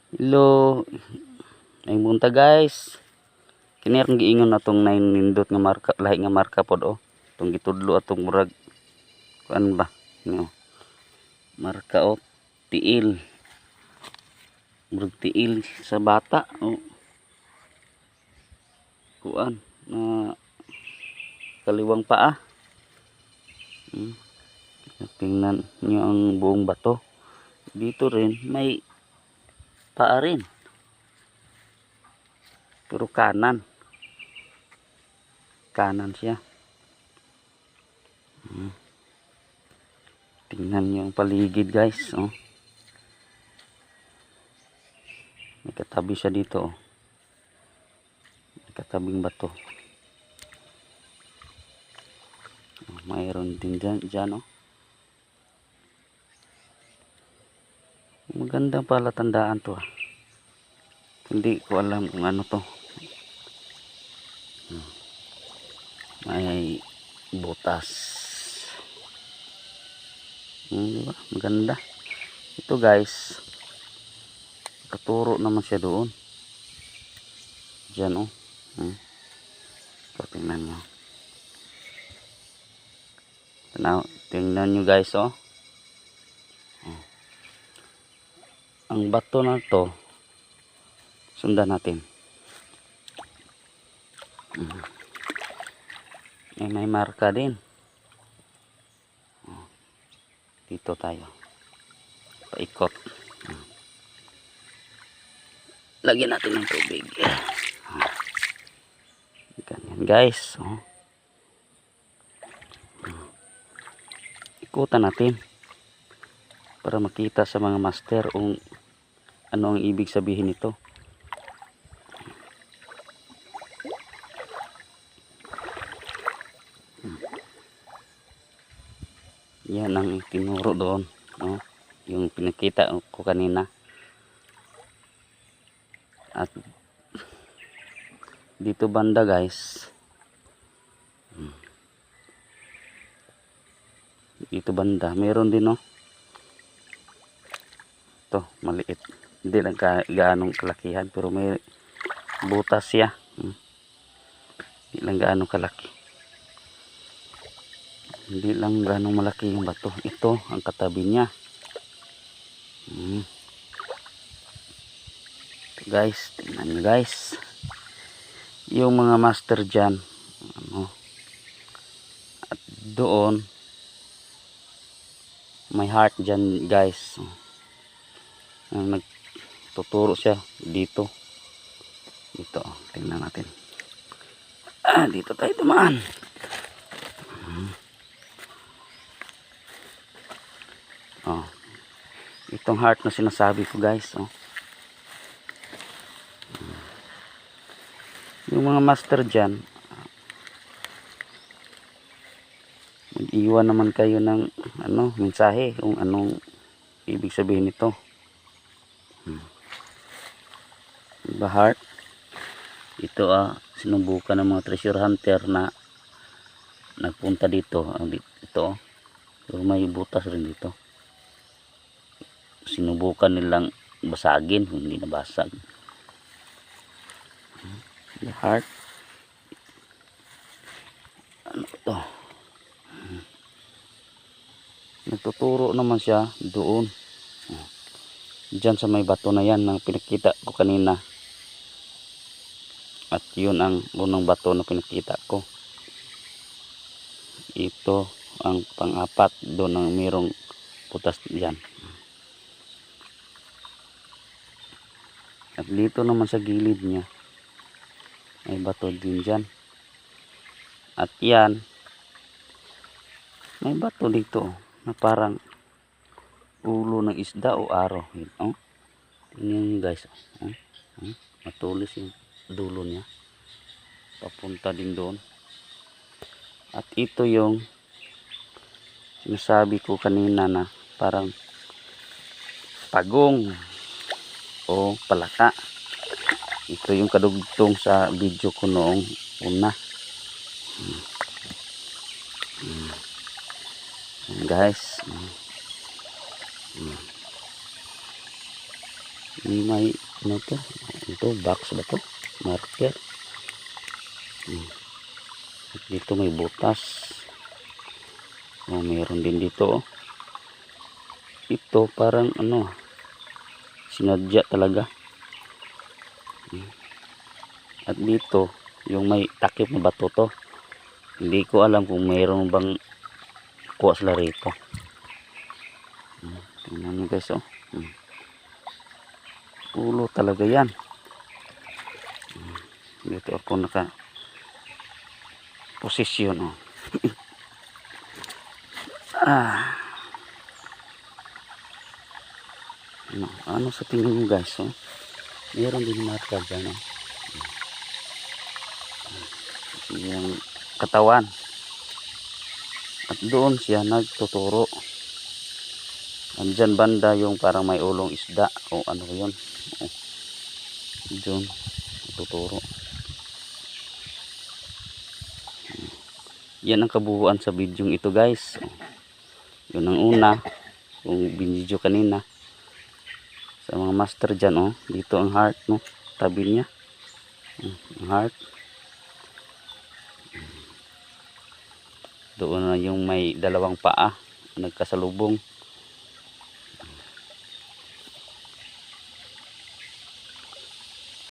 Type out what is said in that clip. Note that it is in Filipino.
Hello, ay munta guys. Kini akong giingon atong 9 nindot nga marka, lahi nga marka pod oh. Tong gitudlo atong murag kuan ba? No. Marka oh, tiil. Murag tiil sa bata oh. Kuan na kaliwang paa. Tingnan niyo ang buong bato. Dito rin may paa rin. Pero kanan. Kanan siya. Tingnan niyo ang paligid guys. Oh. May katabi siya dito. Oh. May katabing bato. Oh, mayroon din dyan oh. Magandang palatandaan to ah. Hindi ko alam kung ano to. May butas. Diba? Maganda. Ito guys. Katuro naman siya doon. Diyan oh. Tingnan nyo. Tingnan nyo guys oh. Ang bato na to sundan natin. May marka din. Dito tayo. Paikot. Lagyan natin ng tubig. Ganyan guys. Ikutan natin. Para makita sa mga master kung ano ang ibig sabihin nito. Yan ang tinuro doon, no? Yung pinakita ko kanina. At dito banda guys. Dito banda, meron din no. Ito, maliit. Hindi lang gaanong kalakihan pero may butas siya. Hindi lang gaano kalaki. Hindi lang gaano malaki yung bato. Ito ang katabi niya. Ito guys, tingnan nyo guys. Yung mga master dyan. At doon may heart dyan guys. Nagtuturo siya dito. Dito, tingnan natin. Dito tayo dumaan. Itong heart na sinasabi ko guys. Yung mga master dyan, mag-iwan naman kayo ng mensahe kung anong ibig sabihin nito. Diba heart? Ito sinubukan ng mga treasure hunter na nagpunta dito. Ito pero may butas rin dito. Sinubukan nilang basagin, hindi nabasag. The heart. Ano ito? Nagtuturo naman siya doon. Diyan sa may bato na yan na pinakita ko kanina. At yun ang unang bato na pinakita ko. Ito ang pang-apat, doon ang mayroong putas diyan. At dito naman sa gilid niya may bato din dyan. At yan may bato dito na parang ulo ng isda o aro. Tingnan nyo guys. Matulis yung dulo niya. Papunta din doon. At ito yung sinasabi ko kanina na parang pagong o palaka. Ito yung kadugtong sa video ko noong una. Guys. May ano to? Ito box ba to? Marker. At dito may butas. Oh, mayroon din dito. Oh. Ito parang ano, sinadya talaga. At dito yung may takip na bato to. Hindi ko alam kung mayroon bang kuha sila rito. Tingnan nyo guys, oh. Ulo talaga yan. Dito ako naka posisyon, oh. Ano sa tingin nyo guys, oh? Meron din marka dyan, oh. Yung katawan. At doon siya nagtuturo. Andyan banda yung parang may ulong isda o ano yun. Oh. Doon nagtuturo. Yan ang kabuuan sa video ito guys. Yun ang una. Kung binidyo kanina. Sa mga master dyan, oh. Dito ang heart, no. Tabi niya. Ang heart. Doon na yung may dalawang paa nagkasalubong.